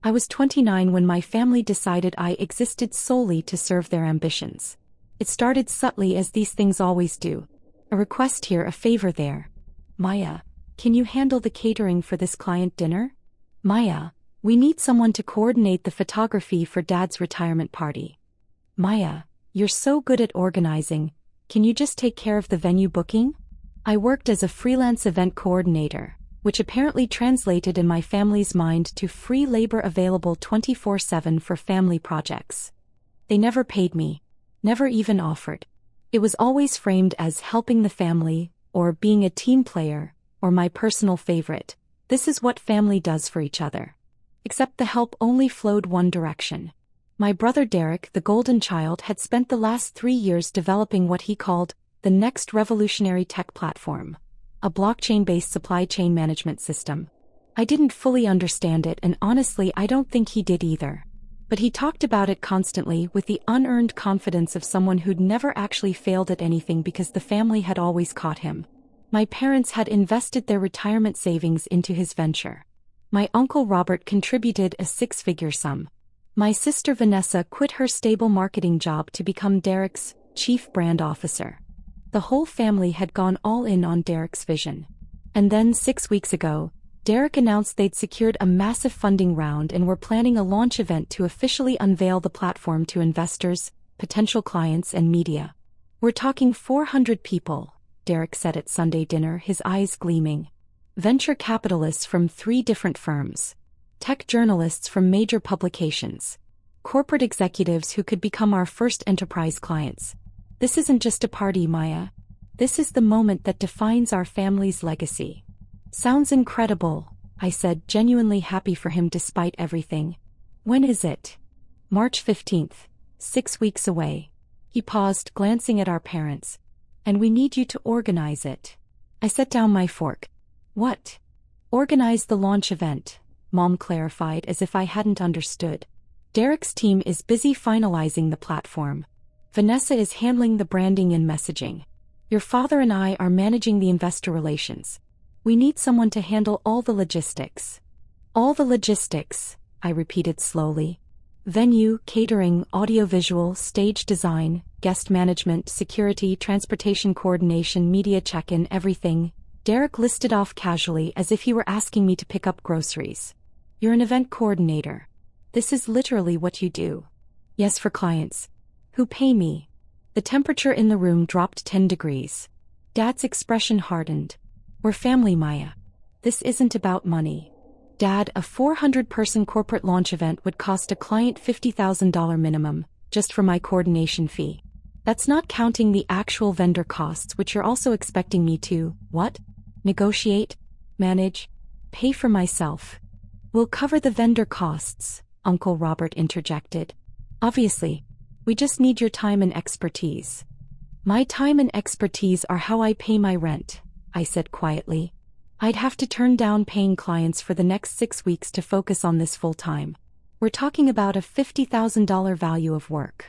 I was 29 when my family decided I existed solely to serve their ambitions. It started subtly as these things always do. A request here, a favor there. Maya, can you handle the catering for this client dinner? Maya, we need someone to coordinate the photography for Dad's retirement party. Maya, you're so good at organizing, can you just take care of the venue booking? I worked as a freelance event coordinator, which apparently translated in my family's mind to free labor available 24/7 for family projects. They never paid me, never even offered. It was always framed as helping the family, or being a team player, or my personal favorite. This is what family does for each other. Except the help only flowed one direction. My brother Derek, the golden child, had spent the last 3 years developing what he called the next revolutionary tech platform, a blockchain-based supply chain management system. I didn't fully understand it, and honestly I don't think he did either. But he talked about it constantly with the unearned confidence of someone who'd never actually failed at anything because the family had always caught him. My parents had invested their retirement savings into his venture. My uncle Robert contributed a 6-figure sum. My sister Vanessa quit her stable marketing job to become Derek's chief brand officer. The whole family had gone all in on Derek's vision. And then 6 weeks ago, Derek announced they'd secured a massive funding round and were planning a launch event to officially unveil the platform to investors, potential clients, and media. We're talking 400 people, Derek said at Sunday dinner, his eyes gleaming. Venture capitalists from 3 different firms. Tech journalists from major publications. Corporate executives who could become our first enterprise clients. This isn't just a party, Maya. This is the moment that defines our family's legacy. Sounds incredible, I said, genuinely happy for him despite everything. When is it? March 15th, 6 weeks away. He paused, glancing at our parents. And we need you to organize it. I set down my fork. What? Organize the launch event, Mom clarified as if I hadn't understood. Derek's team is busy finalizing the platform. Vanessa is handling the branding and messaging. Your father and I are managing the investor relations. We need someone to handle all the logistics. All the logistics, I repeated slowly. Venue, catering, audiovisual, stage design, guest management, security, transportation coordination, media check-in, everything. Derek listed off casually as if he were asking me to pick up groceries. You're an event coordinator. This is literally what you do. Yes, for clients. Who pay me. The temperature in the room dropped 10 degrees. Dad's expression hardened. We're family, Maya. This isn't about money. Dad, a 400-person corporate launch event would cost a client $50,000 minimum, just for my coordination fee. That's not counting the actual vendor costs, which you're also expecting me to, what? Negotiate? Manage? Pay for myself. We'll cover the vendor costs, Uncle Robert interjected. Obviously. We just need your time and expertise. My time and expertise are how I pay my rent, I said quietly. I'd have to turn down paying clients for the next 6 weeks to focus on this full-time. We're talking about a $50,000 value of work.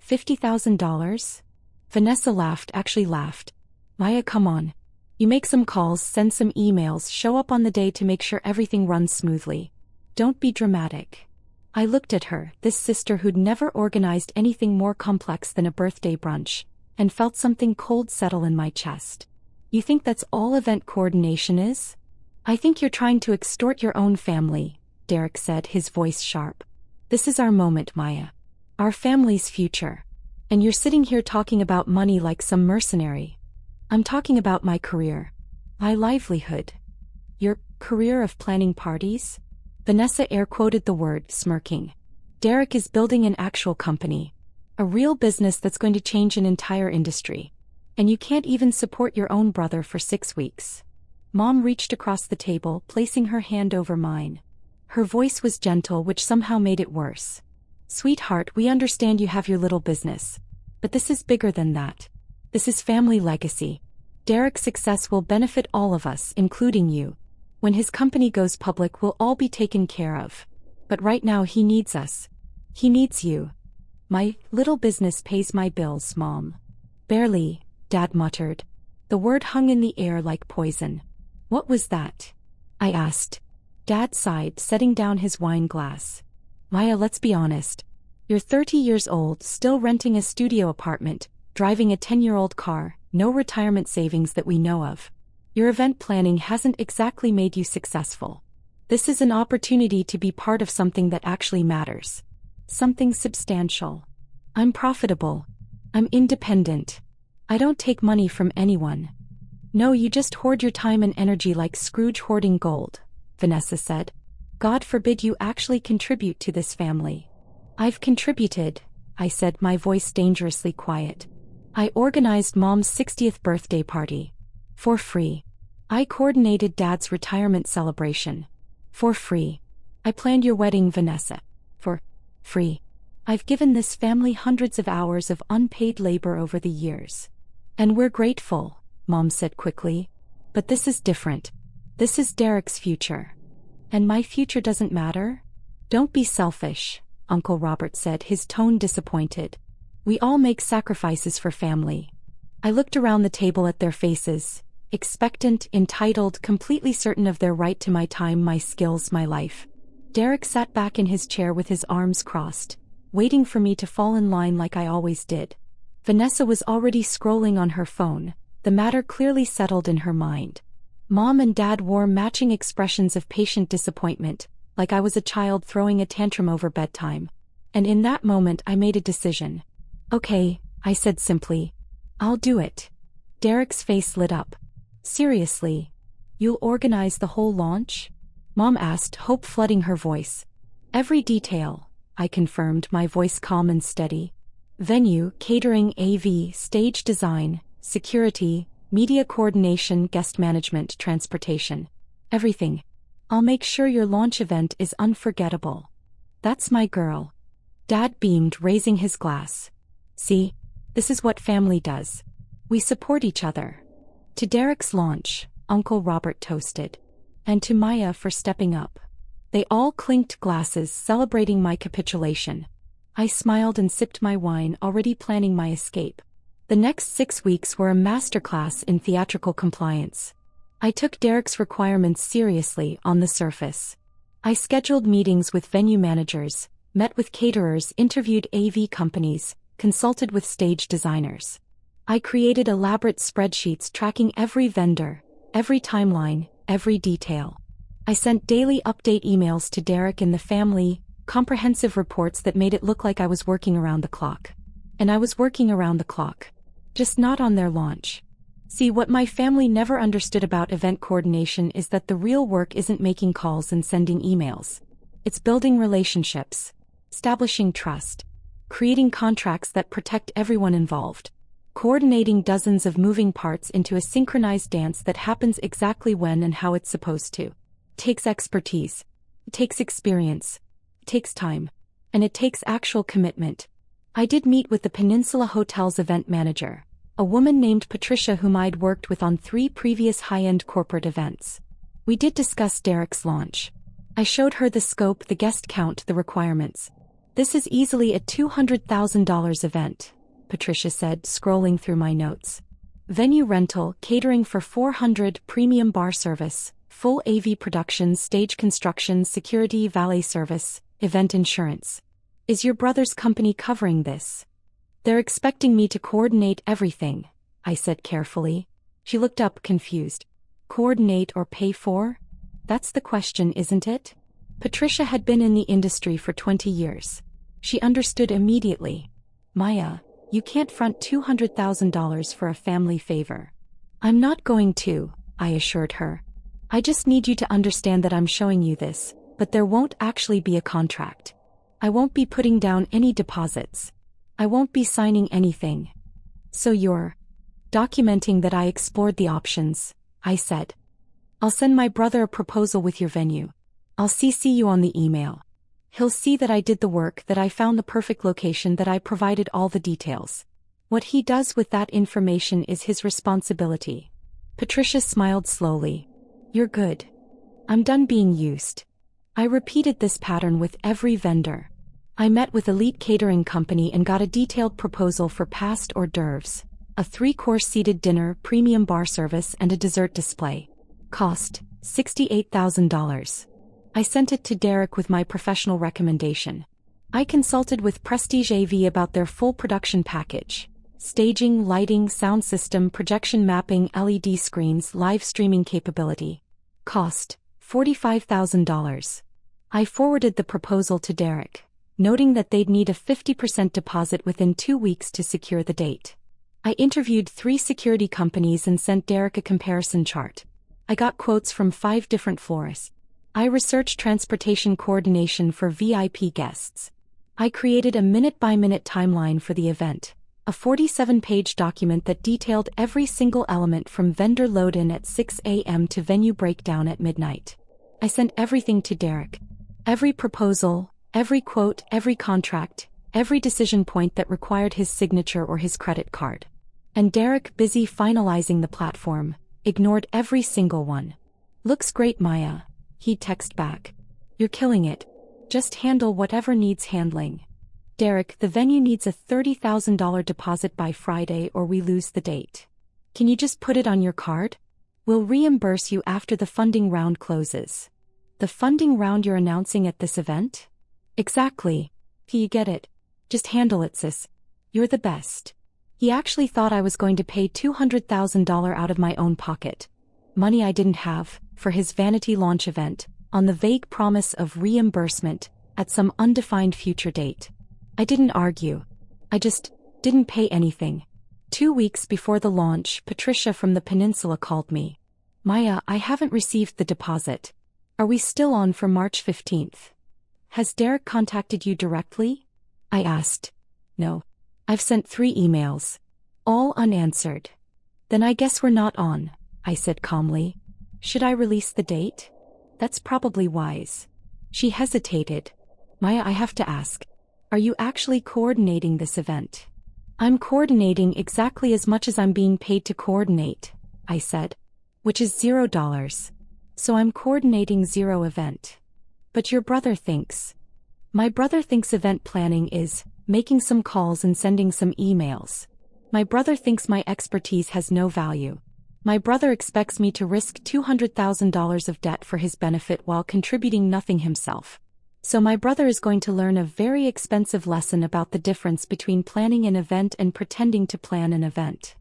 $50,000? Vanessa laughed, actually laughed. Maya, come on. You make some calls, send some emails, show up on the day to make sure everything runs smoothly. Don't be dramatic. I looked at her, this sister who'd never organized anything more complex than a birthday brunch, and felt something cold settle in my chest. You think that's all event coordination is? I think you're trying to extort your own family, Derek said, his voice sharp. This is our moment, Maya. Our family's future. And you're sitting here talking about money like some mercenary. I'm talking about my career. My livelihood. Your career of planning parties? Vanessa air-quoted the word, smirking. Derek is building an actual company. A real business that's going to change an entire industry. And you can't even support your own brother for 6 weeks. Mom reached across the table, placing her hand over mine. Her voice was gentle, which somehow made it worse. Sweetheart, we understand you have your little business. But this is bigger than that. This is family legacy. Derek's success will benefit all of us, including you. When his company goes public, we'll all be taken care of. But right now he needs us. He needs you. My little business pays my bills, Mom. Barely, Dad muttered. The word hung in the air like poison. What was that? I asked. Dad sighed, setting down his wine glass. Maya, let's be honest. You're 30 years old, still renting a studio apartment, driving a 10-year-old car, no retirement savings that we know of. Your event planning hasn't exactly made you successful. This is an opportunity to be part of something that actually matters. Something substantial. I'm profitable. I'm independent. I don't take money from anyone. No, you just hoard your time and energy like Scrooge hoarding gold, Vanessa said. God forbid you actually contribute to this family. I've contributed, I said, my voice dangerously quiet. I organized Mom's 60th birthday party. For free. I coordinated Dad's retirement celebration. For free. I planned your wedding, Vanessa. For free. I've given this family hundreds of hours of unpaid labor over the years. And we're grateful, Mom said quickly. But this is different. This is Derek's future. And my future doesn't matter? Don't be selfish, Uncle Robert said, his tone disappointed. We all make sacrifices for family. I looked around the table at their faces, expectant, entitled, completely certain of their right to my time, my skills, my life. Derek sat back in his chair with his arms crossed, waiting for me to fall in line like I always did. Vanessa was already scrolling on her phone, the matter clearly settled in her mind. Mom and Dad wore matching expressions of patient disappointment, like I was a child throwing a tantrum over bedtime. And in that moment I made a decision. Okay, I said simply. I'll do it. Derek's face lit up. Seriously? You'll organize the whole launch? Mom asked, hope flooding her voice. Every detail, I confirmed, my voice calm and steady. Venue, catering, AV, stage design, security, media coordination, guest management, transportation. Everything. I'll make sure your launch event is unforgettable. That's my girl. Dad beamed, raising his glass. See? This is what family does. We support each other. To Derek's launch, Uncle Robert toasted. And to Maya for stepping up. They all clinked glasses, celebrating my capitulation. I smiled and sipped my wine, already planning my escape. The next 6 weeks were a masterclass in theatrical compliance. I took Derek's requirements seriously on the surface. I scheduled meetings with venue managers, met with caterers, interviewed AV companies, consulted with stage designers. I created elaborate spreadsheets tracking every vendor, every timeline, every detail. I sent daily update emails to Derek and the family, comprehensive reports that made it look like I was working around the clock. And I was working around the clock. Just not on their launch. See, what my family never understood about event coordination is that the real work isn't making calls and sending emails. It's building relationships, establishing trust, creating contracts that protect everyone involved, coordinating dozens of moving parts into a synchronized dance that happens exactly when and how it's supposed to. It takes expertise. It takes experience. It takes time. And it takes actual commitment. I did meet with the Peninsula Hotel's event manager, a woman named Patricia whom I'd worked with on 3 previous high-end corporate events. We did discuss Derek's launch. I showed her the scope, the guest count, the requirements. This is easily a $200,000 event, Patricia said, scrolling through my notes. Venue rental, catering for 400, premium bar service, full AV production, stage construction, security, valet service, event insurance. Is your brother's company covering this? They're expecting me to coordinate everything, I said carefully. She looked up, confused. Coordinate or pay for? That's the question, isn't it? Patricia had been in the industry for 20 years. She understood immediately. Maya, you can't front $200,000 for a family favor. I'm not going to, I assured her. I just need you to understand that I'm showing you this, but there won't actually be a contract. I won't be putting down any deposits. I won't be signing anything. So you're documenting that I explored the options, I said. I'll send my brother a proposal with your venue. I'll CC you on the email. He'll see that I did the work, that I found the perfect location, that I provided all the details. What he does with that information is his responsibility. Patricia smiled slowly. You're good. I'm done being used. I repeated this pattern with every vendor. I met with elite catering company and got a detailed proposal for past hors d'oeuvres, a 3-course seated dinner, premium bar service, and a dessert display. Cost, $68,000. I sent it to Derek with my professional recommendation. I consulted with Prestige AV about their full production package: staging, lighting, sound system, projection mapping, LED screens, live streaming capability. Cost: $45,000. I forwarded the proposal to Derek, noting that they'd need a 50% deposit within 2 weeks to secure the date. I interviewed 3 security companies and sent Derek a comparison chart. I got quotes from 5 different florists. I researched transportation coordination for VIP guests. I created a minute-by-minute timeline for the event, a 47-page document that detailed every single element from vendor load-in at 6 a.m. to venue breakdown at midnight. I sent everything to Derek. Every proposal, every quote, every contract, every decision point that required his signature or his credit card. And Derek, busy finalizing the platform, ignored every single one. "Looks great, Maya," he'd text back. "You're killing it. Just handle whatever needs handling. Derek, the venue needs a $30,000 deposit by Friday or we lose the date. Can you just put it on your card? We'll reimburse you after the funding round closes." "The funding round you're announcing at this event?" "Exactly. You get it. Just handle it, sis. You're the best." He actually thought I was going to pay $200,000 out of my own pocket, money I didn't have, for his vanity launch event, on the vague promise of reimbursement at some undefined future date. I didn't argue. I just didn't pay anything. 2 weeks before the launch, Patricia from the Peninsula called me. "Maya, I haven't received the deposit. Are we still on for March 15th? Has Derek contacted you directly?" I asked. "No. I've sent 3 emails. All unanswered." "Then I guess we're not on," I said calmly. "Should I release the date?" "That's probably wise." She hesitated. "Maya, I have to ask. Are you actually coordinating this event?" "I'm coordinating exactly as much as I'm being paid to coordinate," I said. "Which is $0. So I'm coordinating 0 event." "But your brother thinks." "My brother thinks event planning is making some calls and sending some emails. My brother thinks my expertise has no value. My brother expects me to risk $200,000 of debt for his benefit while contributing nothing himself. So my brother is going to learn a very expensive lesson about the difference between planning an event and pretending to plan an event."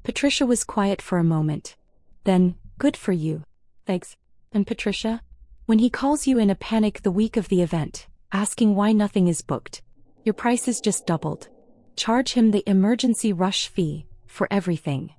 Patricia was quiet for a moment. Then, "Good for you. Thanks. And Patricia? When he calls you in a panic the week of the event, asking why nothing is booked, your price is just doubled. Charge him the emergency rush fee for everything."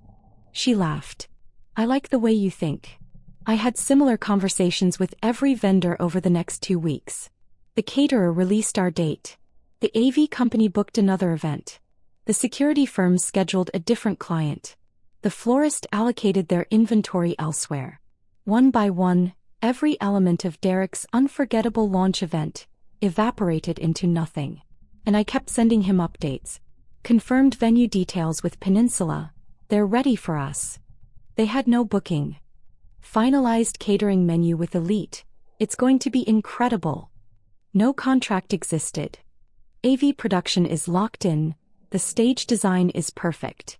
She laughed. "I like the way you think." I had similar conversations with every vendor over the next 2 weeks. The caterer released our date. The AV company booked another event. The security firm scheduled a different client. The florist allocated their inventory elsewhere. One by one, every element of Derek's unforgettable launch event evaporated into nothing. And I kept sending him updates. Confirmed venue details with Peninsula. They're ready for us. They had no booking. Finalized catering menu with Elite. It's going to be incredible. No contract existed. AV production is locked in. The stage design is perfect.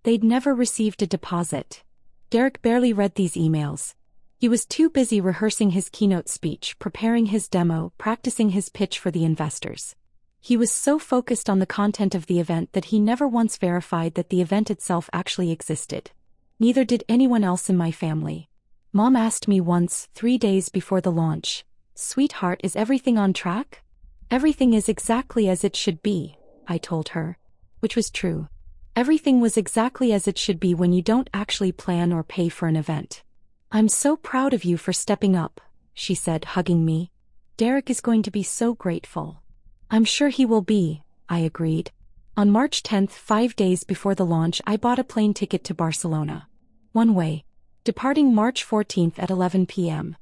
They'd never received a deposit. Derek barely read these emails. He was too busy rehearsing his keynote speech, preparing his demo, practicing his pitch for the investors. He was so focused on the content of the event that he never once verified that the event itself actually existed. Neither did anyone else in my family. Mom asked me once, 3 days before the launch, "Sweetheart, is everything on track?" "Everything is exactly as it should be," I told her. Which was true. Everything was exactly as it should be when you don't actually plan or pay for an event. "I'm so proud of you for stepping up," she said, hugging me. "Derek is going to be so grateful." "I'm sure he will be," I agreed. On March 10th, 5 days before the launch, I bought a plane ticket to Barcelona. One way. Departing March 14th at 11 p.m.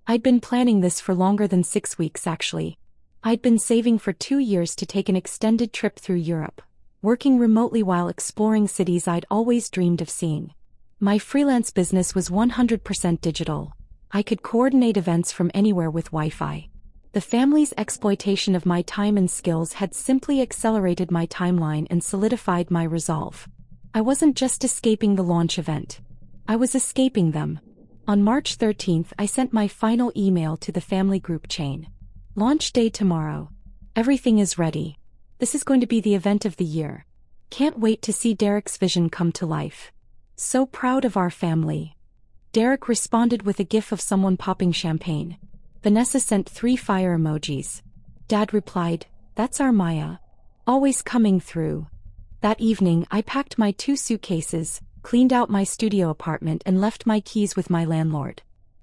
I'd been planning this for longer than 6 weeks actually. I'd been saving for 2 years to take an extended trip through Europe, working remotely while exploring cities I'd always dreamed of seeing. My freelance business was 100% digital. I could coordinate events from anywhere with Wi-Fi. The family's exploitation of my time and skills had simply accelerated my timeline and solidified my resolve. I wasn't just escaping the launch event. I was escaping them. On March 13th, I sent my final email to the family group chain. Launch day tomorrow. Everything is ready. This is going to be the event of the year. Can't wait to see Derek's vision come to life. So proud of our family. Derek responded with a gif of someone popping champagne. Vanessa sent 3 fire emojis. Dad replied, "That's our Maya. Always coming through." That evening, I packed my 2 suitcases, cleaned out my studio apartment and left my keys with my landlord.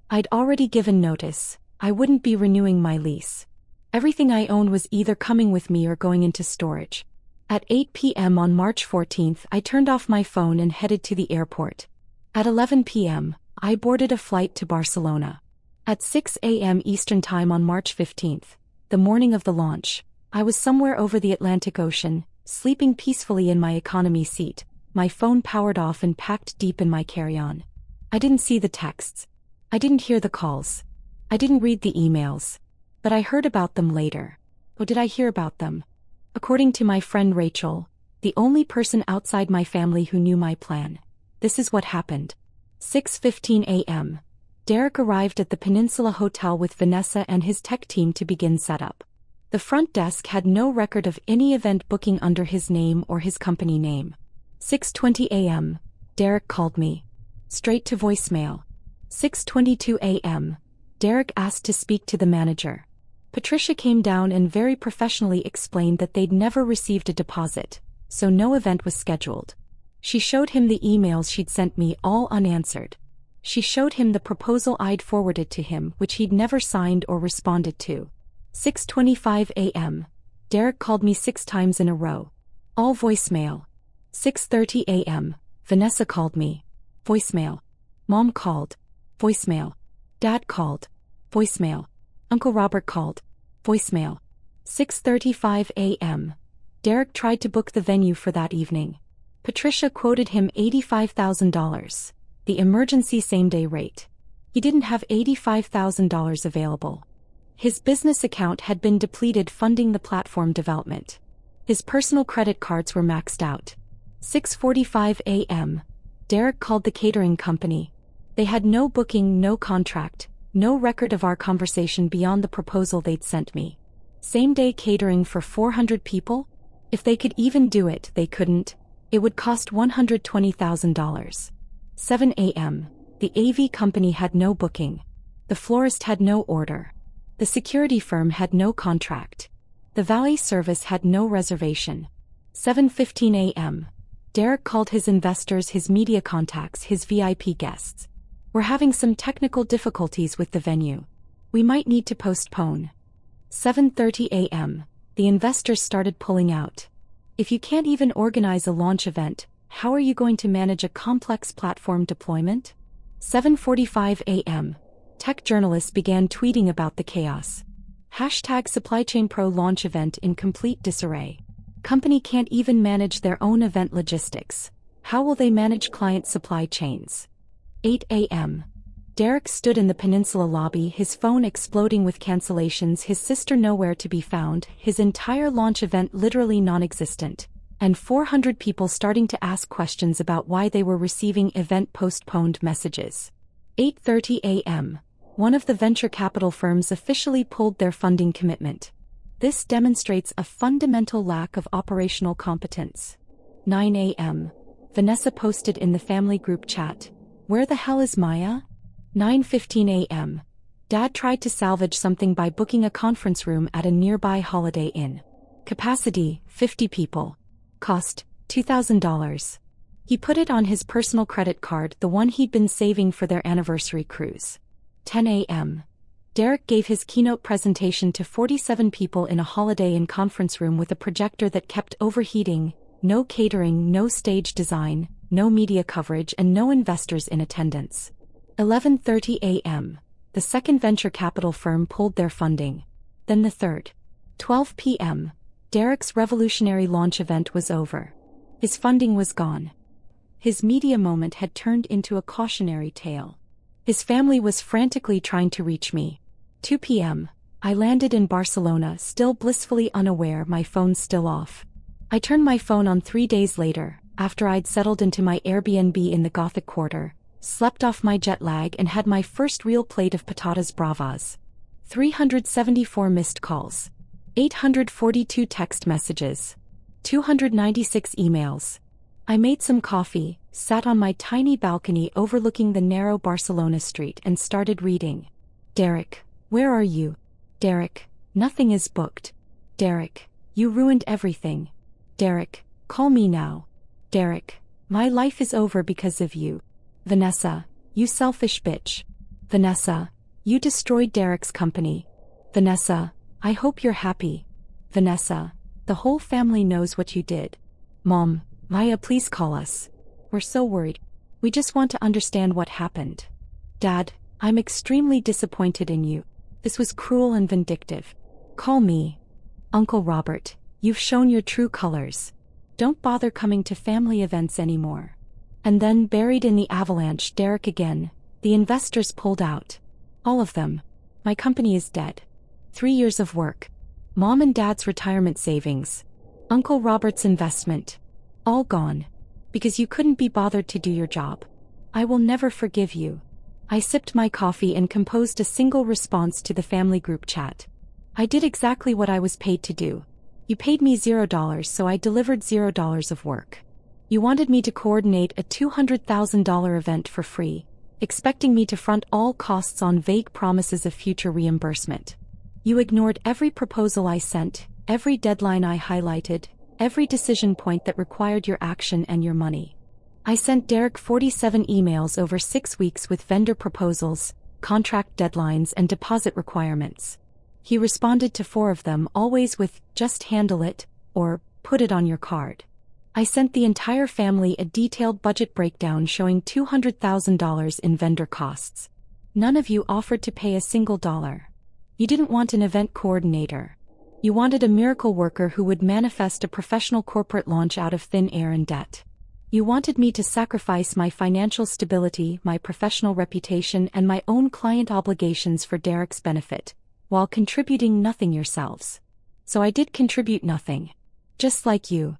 I'd already given notice. I wouldn't be renewing my lease. Everything I owned was either coming with me or going into storage. At 8 p.m. on March 14th, I turned off my phone and headed to the airport. At 11 p.m., I boarded a flight to Barcelona. At 6 a.m. Eastern Time on March 15th, the morning of the launch, I was somewhere over the Atlantic Ocean, sleeping peacefully in my economy seat, my phone powered off and packed deep in my carry-on. I didn't see the texts. I didn't hear the calls. I didn't read the emails. But I heard about them later. Oh, did I hear about them? According to my friend Rachel, the only person outside my family who knew my plan. This is what happened. 6:15 a.m. Derek arrived at the Peninsula Hotel with Vanessa and his tech team to begin setup. The front desk had no record of any event booking under his name or his company name. 6:20 a.m. Derek called me. Straight to voicemail. 6:22 a.m. Derek asked to speak to the manager. Patricia came down and very professionally explained that they'd never received a deposit, so no event was scheduled. She showed him the emails she'd sent me, all unanswered. She showed him the proposal I'd forwarded to him, which he'd never signed or responded to. 6:25 a.m. Derek called me 6 times in a row. All voicemail. 6:30 a.m. Vanessa called me. Voicemail. Mom called. Voicemail. Dad called. Voicemail. Uncle Robert called. Voicemail. 6:35 a.m. Derek tried to book the venue for that evening. Patricia quoted him $85,000, the emergency same-day rate. He didn't have $85,000 available. His business account had been depleted funding the platform development. His personal credit cards were maxed out. 6:45 a.m. Derek called the catering company. They had no booking, no contract, no record of our conversation beyond the proposal they'd sent me. Same-day catering for 400 people? If they could even do it, they couldn't. It would cost $120,000. 7 a.m. The AV company had no booking. The florist had no order. The security firm had no contract. The valet service had no reservation. 7:15 a.m. Derek called his investors, his media contacts, his VIP guests. "We're having some technical difficulties with the venue. We might need to postpone." 7:30 a.m. The investors started pulling out. If you can't even organize a launch event, how are you going to manage a complex platform deployment? 7:45 a.m. Tech journalists began tweeting about the chaos. #SupplyChainPro launch event in complete disarray. Company can't even manage their own event logistics. How will they manage client supply chains? 8 a.m. Derek stood in the Peninsula lobby, his phone exploding with cancellations, his sister nowhere to be found, his entire launch event literally non-existent, and 400 people starting to ask questions about why they were receiving event postponed messages. 8:30 a.m. One of the venture capital firms officially pulled their funding commitment. This demonstrates a fundamental lack of operational competence. 9 a.m. Vanessa posted in the family group chat, "Where the hell is Maya?" 9:15 a.m. Dad tried to salvage something by booking a conference room at a nearby Holiday Inn. Capacity, 50 people. Cost, $2,000. He put it on his personal credit card, the one he'd been saving for their anniversary cruise. 10 a.m. Derek gave his keynote presentation to 47 people in a Holiday Inn conference room with a projector that kept overheating, no catering, no stage design, no media coverage, and no investors in attendance. 11:30 a.m. The second venture capital firm pulled their funding. Then the third. 12 p.m. Derek's revolutionary launch event was over. His funding was gone. His media moment had turned into a cautionary tale. His family was frantically trying to reach me. 2 p.m. I landed in Barcelona, still blissfully unaware, my phone still off. I turned my phone on 3 days later, after I'd settled into my Airbnb in the Gothic Quarter, slept off my jet lag and had my first real plate of patatas bravas. 374 missed calls. 842 text messages. 296 emails. I made some coffee, sat on my tiny balcony overlooking the narrow Barcelona street and started reading. Derek, where are you? Derek, nothing is booked. Derek, you ruined everything. Derek, call me now. Derek, my life is over because of you. Vanessa, you selfish bitch. Vanessa, you destroyed Derek's company. Vanessa, I hope you're happy. Vanessa, the whole family knows what you did. Mom, Maya, please call us. We're so worried. We just want to understand what happened. Dad, I'm extremely disappointed in you. This was cruel and vindictive. Call me. Uncle Robert, you've shown your true colors. Don't bother coming to family events anymore. And then, buried in the avalanche, Derek again. The investors pulled out. All of them. My company is dead. 3 years of work. Mom and Dad's retirement savings. Uncle Robert's investment. All gone. Because you couldn't be bothered to do your job. I will never forgive you. I sipped my coffee and composed a single response to the family group chat. I did exactly what I was paid to do. You paid me $0, so I delivered $0 of work. You wanted me to coordinate a $200,000 event for free, expecting me to front all costs on vague promises of future reimbursement. You ignored every proposal I sent, every deadline I highlighted, every decision point that required your action and your money. I sent Derek 47 emails over 6 weeks with vendor proposals, contract deadlines, and deposit requirements. He responded to 4 of them, always with, "Just handle it," or "Put it on your card." I sent the entire family a detailed budget breakdown showing $200,000 in vendor costs. None of you offered to pay a single dollar. You didn't want an event coordinator. You wanted a miracle worker who would manifest a professional corporate launch out of thin air and debt. You wanted me to sacrifice my financial stability, my professional reputation, and my own client obligations for Derek's benefit, while contributing nothing yourselves. So I did contribute nothing. Just like you.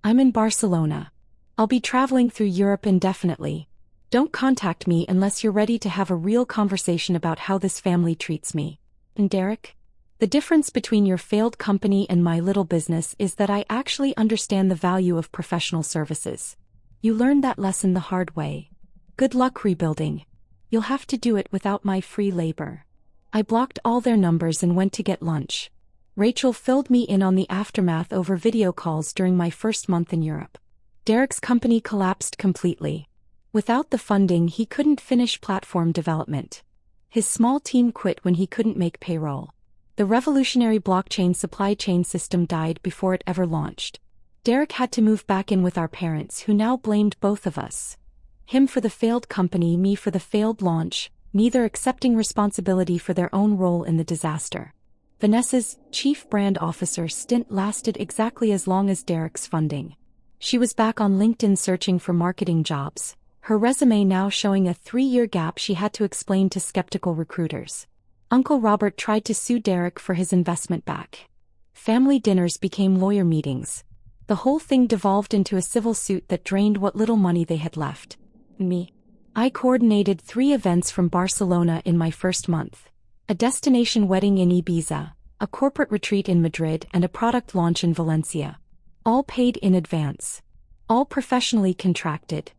I'm in Barcelona. I'll be traveling through Europe indefinitely. Don't contact me unless you're ready to have a real conversation about how this family treats me. And Derek? The difference between your failed company and my little business is that I actually understand the value of professional services. You learned that lesson the hard way. Good luck rebuilding. You'll have to do it without my free labor. I blocked all their numbers and went to get lunch. Rachel filled me in on the aftermath over video calls during my first month in Europe. Derek's company collapsed completely. Without the funding, he couldn't finish platform development. His small team quit when he couldn't make payroll. The revolutionary blockchain supply chain system died before it ever launched. Derek had to move back in with our parents, who now blamed both of us. Him for the failed company, me for the failed launch, neither accepting responsibility for their own role in the disaster. Vanessa's chief brand officer stint lasted exactly as long as Derek's funding. She was back on LinkedIn searching for marketing jobs, her resume now showing a 3-year gap she had to explain to skeptical recruiters. Uncle Robert tried to sue Derek for his investment back. Family dinners became lawyer meetings. The whole thing devolved into a civil suit that drained what little money they had left. Me. I coordinated 3 events from Barcelona in my first month. A destination wedding in Ibiza, a corporate retreat in Madrid, and a product launch in Valencia. All paid in advance. All professionally contracted.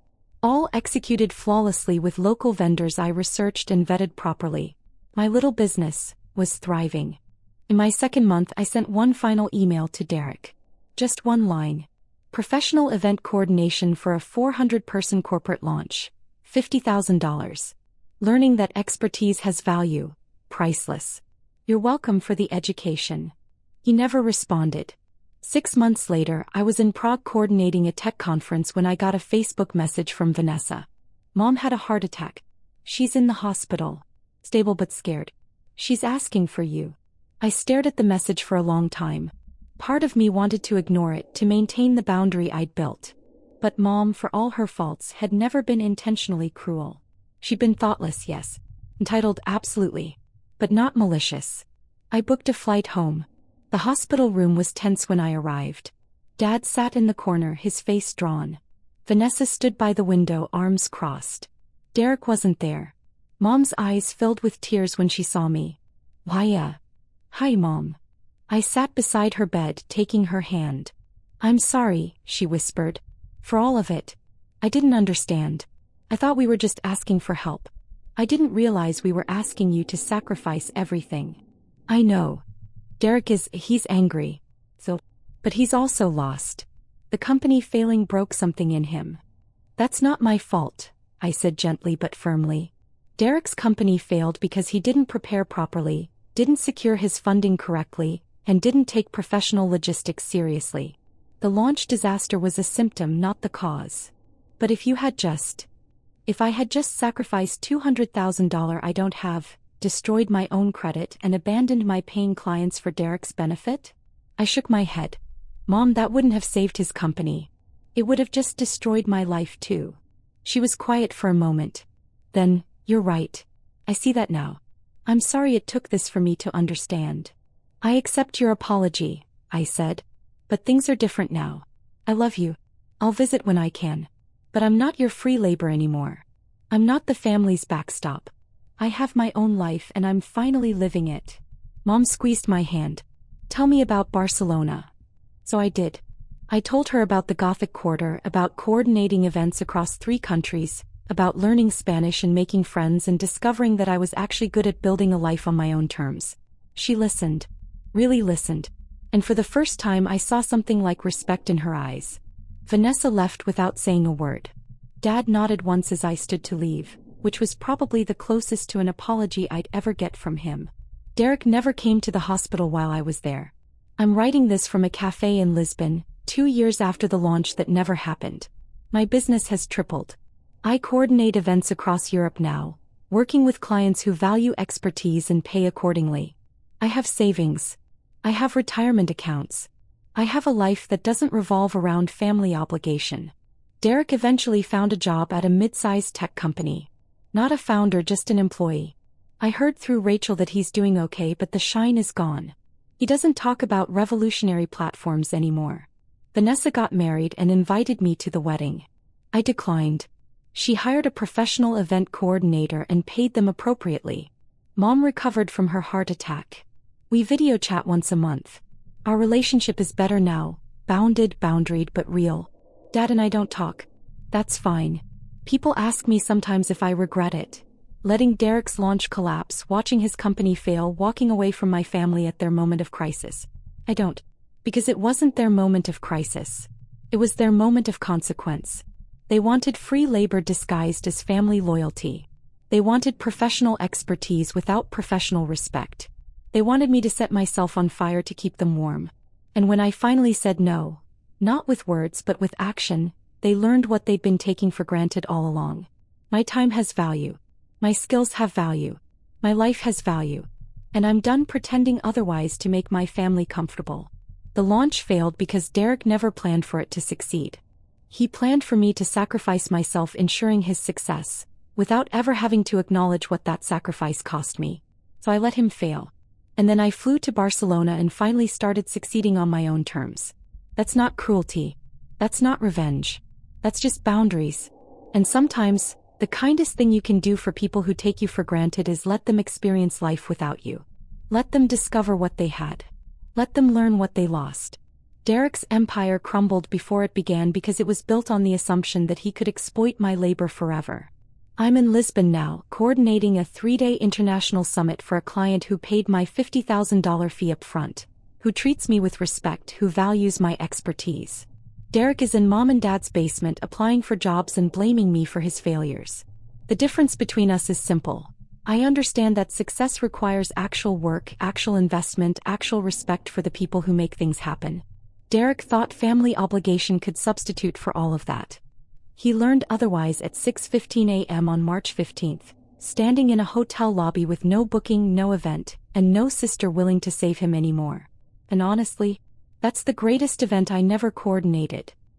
All executed flawlessly with local vendors I researched and vetted properly. My little business was thriving. In my second month, I sent one final email to Derek. Just one line. Professional event coordination for a 400-person corporate launch. $50,000. Learning that expertise has value. Priceless. You're welcome for the education. He never responded. 6 months later, I was in Prague coordinating a tech conference when I got a Facebook message from Vanessa. Mom had a heart attack. She's in the hospital. Stable but scared. She's asking for you. I stared at the message for a long time. Part of me wanted to ignore it to maintain the boundary I'd built. But Mom, for all her faults, had never been intentionally cruel. She'd been thoughtless, yes. Entitled, absolutely. But not malicious. I booked a flight home. The hospital room was tense when I arrived. Dad sat in the corner, his face drawn. Vanessa stood by the window, arms crossed. Derek wasn't there. Mom's eyes filled with tears when she saw me. Hi, Mom. I sat beside her bed, taking her hand. I'm sorry, she whispered. For all of it. I didn't understand. I thought we were just asking for help. I didn't realize we were asking you to sacrifice everything. I know. He's angry. But he's also lost. The company failing broke something in him. That's not my fault, I said gently but firmly. Derek's company failed because he didn't prepare properly, didn't secure his funding correctly, and didn't take professional logistics seriously. The launch disaster was a symptom, not the cause. But if I had just sacrificed $200,000 I don't have, destroyed my own credit and abandoned my paying clients for Derek's benefit? I shook my head. Mom, that wouldn't have saved his company. It would have just destroyed my life too. She was quiet for a moment. Then, you're right. I see that now. I'm sorry it took this for me to understand. I accept your apology, I said. But things are different now. I love you. I'll visit when I can. But I'm not your free labor anymore. I'm not the family's backstop. I have my own life and I'm finally living it. Mom squeezed my hand. Tell me about Barcelona. So I did. I told her about the Gothic Quarter, about coordinating events across 3 countries, about learning Spanish and making friends and discovering that I was actually good at building a life on my own terms. She listened. Really listened. And for the first time I saw something like respect in her eyes. Vanessa left without saying a word. Dad nodded once as I stood to leave, which was probably the closest to an apology I'd ever get from him. Derek never came to the hospital while I was there. I'm writing this from a cafe in Lisbon, 2 years after the launch that never happened. My business has tripled. I coordinate events across Europe now, working with clients who value expertise and pay accordingly. I have savings. I have retirement accounts. I have a life that doesn't revolve around family obligation. Derek eventually found a job at a mid-sized tech company. Not a founder, just an employee. I heard through Rachel that he's doing okay, but the shine is gone. He doesn't talk about revolutionary platforms anymore. Vanessa got married and invited me to the wedding. I declined. She hired a professional event coordinator and paid them appropriately. Mom recovered from her heart attack. We video chat once a month. Our relationship is better now, boundaried but real. Dad and I don't talk. That's fine. People ask me sometimes if I regret it. Letting Derek's launch collapse, watching his company fail, walking away from my family at their moment of crisis. I don't. Because it wasn't their moment of crisis. It was their moment of consequence. They wanted free labor disguised as family loyalty. They wanted professional expertise without professional respect. They wanted me to set myself on fire to keep them warm. And when I finally said no, not with words but with action, they learned what they'd been taking for granted all along. My time has value. My skills have value. My life has value. And I'm done pretending otherwise to make my family comfortable. The launch failed because Derek never planned for it to succeed. He planned for me to sacrifice myself ensuring his success, without ever having to acknowledge what that sacrifice cost me. So I let him fail. And then I flew to Barcelona and finally started succeeding on my own terms. That's not cruelty. That's not revenge. That's just boundaries. And sometimes, the kindest thing you can do for people who take you for granted is let them experience life without you. Let them discover what they had. Let them learn what they lost. Derek's empire crumbled before it began because it was built on the assumption that he could exploit my labor forever. I'm in Lisbon now, coordinating a 3-day international summit for a client who paid my $50,000 fee up front, who treats me with respect, who values my expertise. Derek is in Mom and Dad's basement applying for jobs and blaming me for his failures. The difference between us is simple. I understand that success requires actual work, actual investment, actual respect for the people who make things happen. Derek thought family obligation could substitute for all of that. He learned otherwise at 6:15 a.m. on March 15th, standing in a hotel lobby with no booking, no event, and no sister willing to save him anymore. And honestly, that's the greatest event I never coordinated.